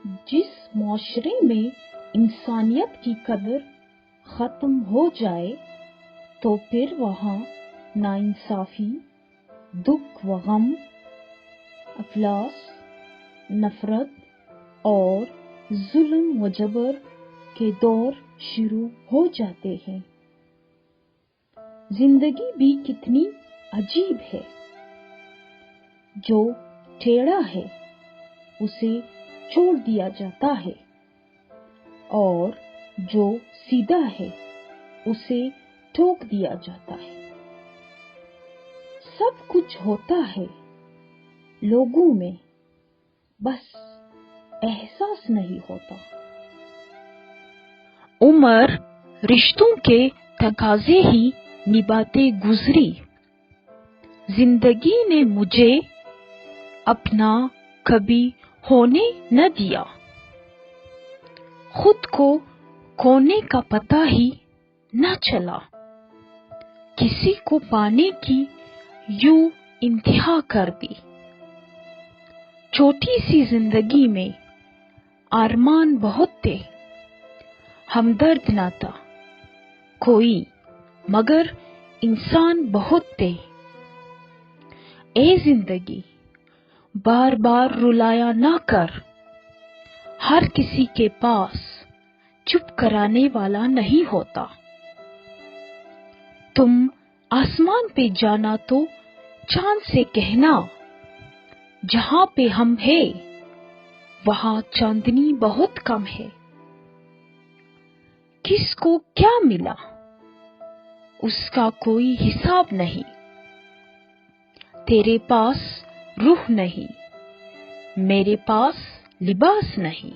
जिस माशरे में इंसानियत की कदर खत्म हो जाए तो फिर वहाँ नाइंसाफी, दुख व गम, अफलास, नफरत और जुल्म व जबर के दौर शुरू हो जाते हैं। जिंदगी भी कितनी अजीब है। जो टेढ़ा है उसे छोड़ दिया जाता है और जो सीधा है उसे ठोक दिया जाता है। सब कुछ होता है लोगों में, बस एहसास नहीं होता। उम्र रिश्तों के तकाजे ही निभाते गुजरी। जिंदगी ने मुझे अपना कभी होने न दिया। खुद को खोने का पता ही न चला। किसी को पाने की यूं इंतहा कर दी। छोटी सी जिंदगी में अरमान बहुत थे, हमदर्द न था कोई, मगर इंसान बहुत थे। ए जिंदगी बार बार रुलाया ना कर। हर किसी के पास चुप कराने वाला नहीं होता। तुम आसमान पे जाना तो चांद से कहना, जहां पे हम हैं वहां चांदनी बहुत कम है। किसको क्या मिला उसका कोई हिसाब नहीं। तेरे पास रूह नहीं, मेरे पास लिबास नहीं।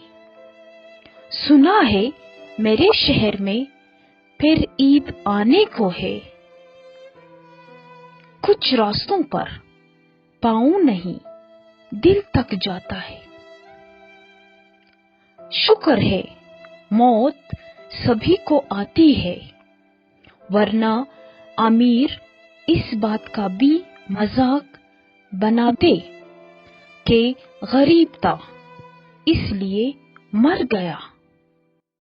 सुना है मेरे शहर में फिर ईद आने को है। कुछ रास्तों पर पाँव नहीं दिल तक जाता है। शुक्र है मौत सभी को आती है, वरना अमीर इस बात का भी मजाक बनाते कि गरीब था इसलिए मर गया।